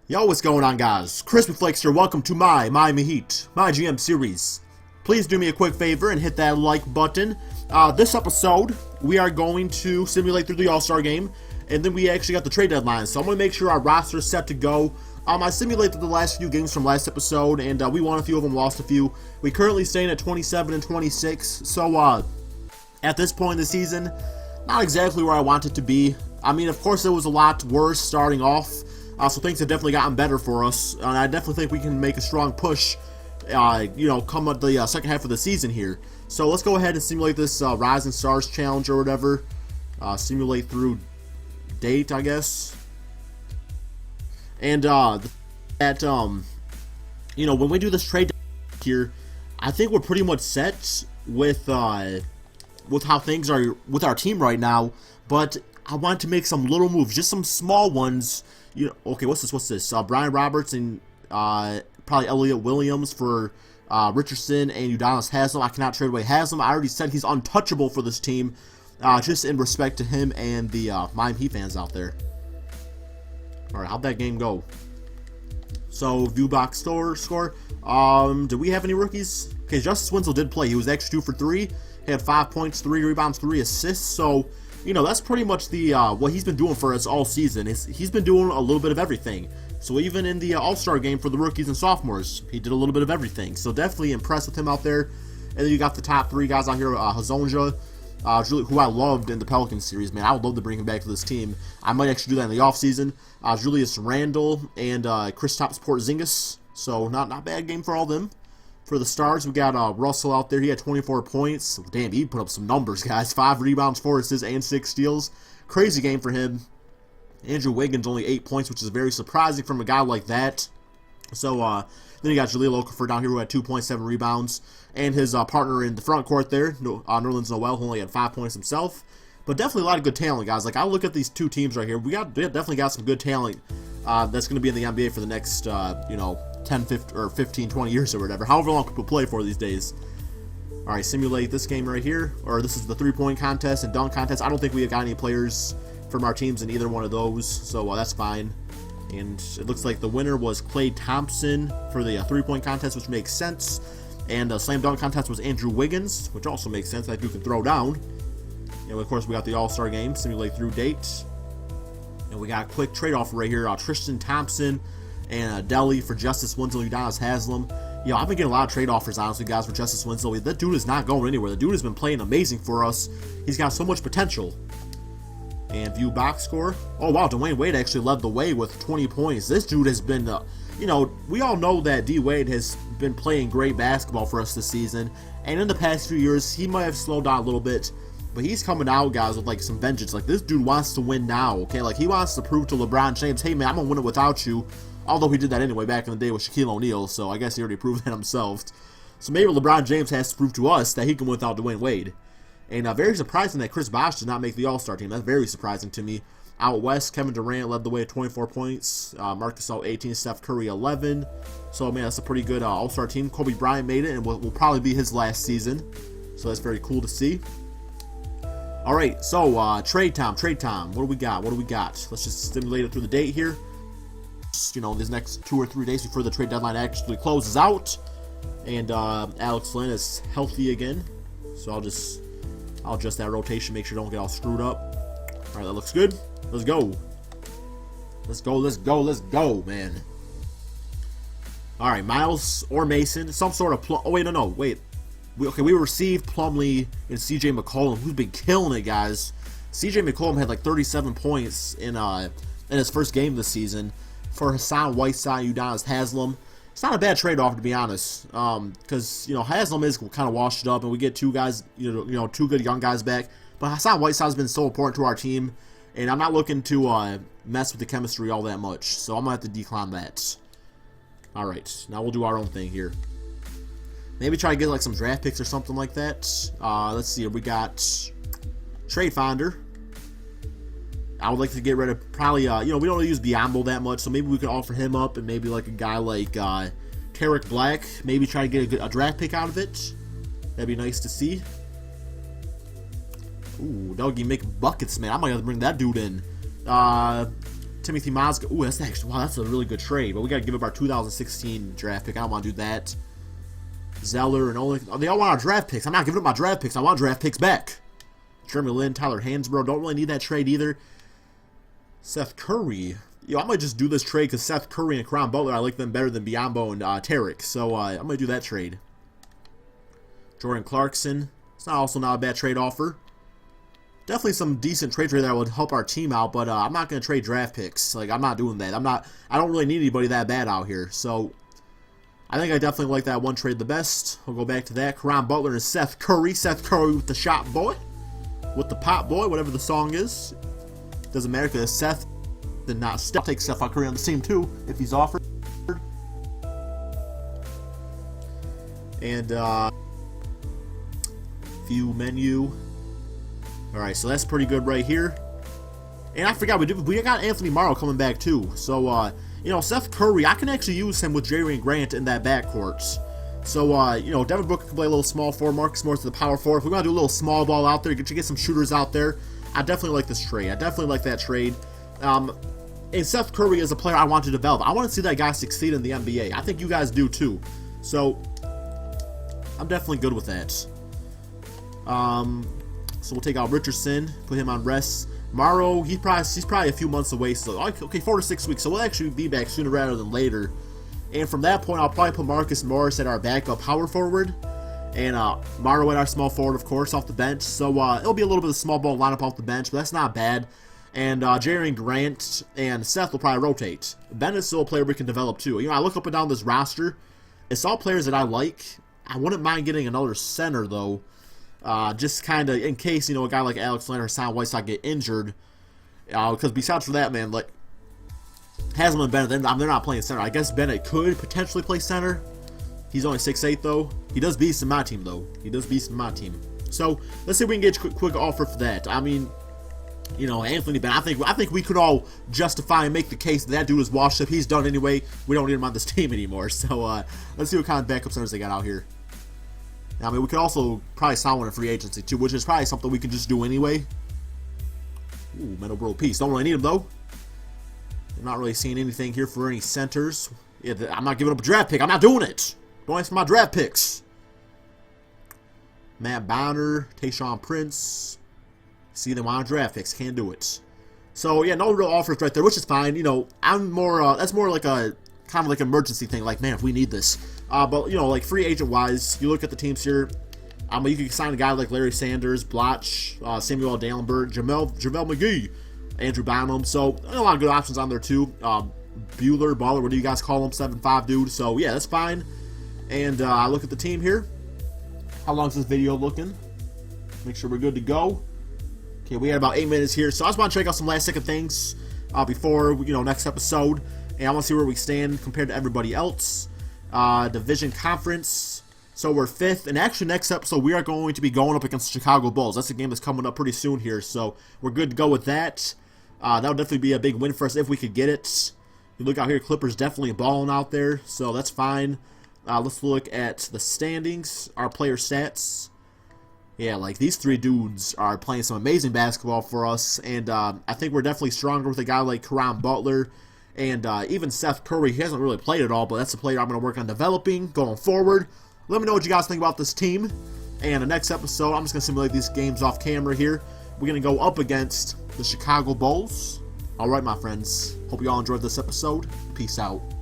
Yo, what's going on, guys? Crispy Flakes here. Welcome to my Miami Heat, my GM series. Please do me a quick favor and hit that like button. This episode, we are going to simulate through the All-Star game, and then we actually got the trade deadline, so I'm going to make sure our roster is set to go. I simulated the last few games from last episode, and we won a few of them, lost a few. We currently stand at 27 and 26, so at this point in the season, not exactly where I want it to be. I mean, of course, it was a lot worse starting off. So things have definitely gotten better for us, and I definitely think we can make a strong push, come at the second half of the season here. So let's go ahead and simulate this Rising Stars challenge or whatever. Simulate through date, I guess. And when we do this trade here, I think we're pretty much set with how things are with our team right now. But I want to make some little moves, just some small ones. Okay, what's this? Brian Roberts and probably Elliott Williams for Richardson and Udonis Haslem. I cannot trade away Haslem. I already said he's untouchable for this team, just in respect to him and the Miami Heat fans out there. All right, how'd that game go? So, view box score. Do we have any rookies? Okay, Justice Winslow did play. He was actually 2 for 3. He had 5 points, 3 rebounds, 3 assists. So, that's pretty much the what he's been doing for us all season. He's been doing a little bit of everything. So even in the All-Star game for the rookies and sophomores, he did a little bit of everything. So definitely impressed with him out there. And then you got the top 3 guys out here, Hazonja, who I loved in the Pelicans series. Man, I would love to bring him back to this team. I might actually do that in the offseason. Julius Randle and Kristaps Porzingis. So not a bad game for all them. For the Stars, we got Russell out there. He had 24 points. Damn, he put up some numbers, guys. 5 rebounds, 4 assists, and 6 steals. Crazy game for him. Andrew Wiggins only 8 points, which is very surprising from a guy like that. So, then you got Jahlil Okafor down here who had 2.7 rebounds. And his partner in the front court there, Nerlens Noel, who only had 5 points himself. But definitely a lot of good talent, guys. Like, I look at these two teams right here. We definitely got some good talent that's going to be in the NBA for the next, 10, 15, 20 years or whatever. However long people play for these days. Alright, simulate this game right here. Or this is the 3-point contest and dunk contest. I don't think we have got any players from our teams in either one of those. So that's fine. And it looks like the winner was Klay Thompson for the 3-point contest, which makes sense. And the slam dunk contest was Andrew Wiggins, which also makes sense. That dude can throw down. And of course, we got the All-Star game, simulate through date. And we got a quick trade-off right here. Tristan Thompson and Delhi for Justice Winslow, Udonis Haslem. I've been getting a lot of trade offers, honestly, guys, for Justice Winslow. That dude is not going anywhere. The dude has been playing amazing for us. He's got so much potential. And view box score. Oh, wow, Dwayne Wade actually led the way with 20 points. This dude has been, we all know that D. Wade has been playing great basketball for us this season. And in the past few years, he might have slowed down a little bit. But he's coming out, guys, with, some vengeance. This dude wants to win now, okay? He wants to prove to LeBron James, hey, man, I'm going to win it without you. Although he did that anyway back in the day with Shaquille O'Neal, so I guess he already proved that himself. So maybe LeBron James has to prove to us that he can win without Dwayne Wade. And very surprising that Chris Bosh did not make the All-Star team. That's very surprising to me. Out west, Kevin Durant led the way at 24 points. Marcus Gasol 18, Steph Curry 11. So, man, that's a pretty good All-Star team. Kobe Bryant made it, and will probably be his last season. So that's very cool to see. All right, so trade time. What do we got? Let's just stimulate it through the date here. These next 2 or 3 days before the trade deadline actually closes out. And Alex Len is healthy again. So I'll adjust that rotation, make sure I don't get all screwed up. All right, that looks good. Let's go, man. All right, Miles or Mason, some sort of we received Plumlee and CJ McCollum, who's been killing it, guys. CJ McCollum had 37 points in his first game this season. For Hassan Whiteside, Udonis Haslem, it's not a bad trade-off, to be honest, because Haslem is kind of washed up, and we get 2 guys, 2 good young guys back. But Hassan Whiteside has been so important to our team, and I'm not looking to mess with the chemistry all that much, so I'm gonna have to decline that. All right, now we'll do our own thing here. Maybe try to get some draft picks or something like that. Let's see, we got Trade Finder. I would like to get rid of probably, we don't really use Biyombo that much, so maybe we could offer him up, and maybe a guy like Tarek Black, maybe try to get a draft pick out of it. That'd be nice to see. Ooh, Dougie making buckets, man. I might have to bring that dude in. Timothy Mozgov. Ooh, that's actually, wow, that's a really good trade. But we got to give up our 2016 draft pick. I don't want to do that. Zeller and only, they all want our draft picks. I'm not giving up my draft picks. I want draft picks back. Jeremy Lin, Tyler Hansbrough. Don't really need that trade either. Seth Curry. Yo, I might just do this trade because Seth Curry and Caron Butler, I like them better than Biyombo and Tarek. So I'm going to do that trade. Jordan Clarkson. It's also not a bad trade offer. Definitely some decent trade that would help our team out, but I'm not going to trade draft picks. Like, I'm not doing that. I don't really need anybody that bad out here. So I think I definitely like that one trade the best. We'll go back to that. Caron Butler and Seth Curry. Seth Curry with the shot boy. With the pop boy, whatever the song is. Doesn't matter because Seth did not still take Seth Curry on the team too if he's offered. And view menu. Alright, so that's pretty good right here. And I forgot, we got Anthony Morrow coming back too. So, you know, Seth Curry, I can actually use him with Jarian Grant in that backcourt. So, you know, Devin Booker can play a little small forward, Marcus Morris to the power forward. If we're going to do a little small ball out there, get some shooters out there, I definitely like this trade. I definitely like that trade. And Seth Curry is a player I want to develop. I want to see that guy succeed in the NBA. I think you guys do too. So, I'm definitely good with that. So we'll take out Richardson, put him on rest. Morrow, he's probably a few months away, so okay, 4 to 6 weeks. So we'll actually be back sooner rather than later. And from that point, I'll probably put Marcus Morris at our backup power forward, and Morrow at our small forward, of course, off the bench. So it'll be a little bit of small ball lineup off the bench, but that's not bad. And Jarian Grant and Seth will probably rotate. Bennett's still a player we can develop too. You know, I look up and down this roster. It's all players that I like. I wouldn't mind getting another center though. Just kind of in case, you know, a guy like Alex Len or Hassan Whiteside get injured. Because besides for that, man, like, Haslam and Bennett, they're not playing center. I guess Bennett could potentially play center. He's only 6'8", though. He does beast in my team, though. He does beast in my team. So, let's see if we can get a quick offer for that. I mean, you know, Anthony Bennett, I think we could all justify and make the case that dude is washed up. He's done anyway. We don't need him on this team anymore. So, let's see what kind of backup centers they got out here. I mean, we could also probably sign one in free agency, too, which is probably something we can just do anyway. Ooh, Metal World Peace. Don't really need him, though. I'm not really seeing anything here for any centers. Yeah, I'm not giving up a draft pick. I'm not doing it. Don't ask for my draft picks. Matt Bonner, Tayshaun Prince. See them on draft picks. Can't do it. So, yeah, no real offers right there, which is fine. You know, I'm more, that's more like a, kind of like an emergency thing. Like, man, if we need this. But, you know, like free agent-wise, you look at the teams here. You can sign a guy like Larry Sanders, Bloch, Samuel Dallenberg, JaVale McGee, Andrew Bynum. So, a lot of good options on there, too. Baller, what do you guys call him? 7'5" dude. So, yeah, that's fine. And I look at the team here. How long is this video looking? Make sure we're good to go. Okay, we had about 8 minutes here. So, I just want to check out some last-second things before, you know, next episode. And I want to see where we stand compared to everybody else. Division Conference. So we're 5th, and actually next episode we are going to be going up against the Chicago Bulls. That's a game that's coming up pretty soon here, so we're good to go with that. That would definitely be a big win for us if we could get it. You look out here, Clippers definitely balling out there, so that's fine. Let's look at the standings, our player stats. Yeah, like these 3 dudes are playing some amazing basketball for us, and I think we're definitely stronger with a guy like Caron Butler. And even Seth Curry, he hasn't really played at all, but that's a player I'm going to work on developing going forward. Let me know what you guys think about this team. And the next episode, I'm just going to simulate these games off camera here. We're going to go up against the Chicago Bulls. All right, my friends. Hope you all enjoyed this episode. Peace out.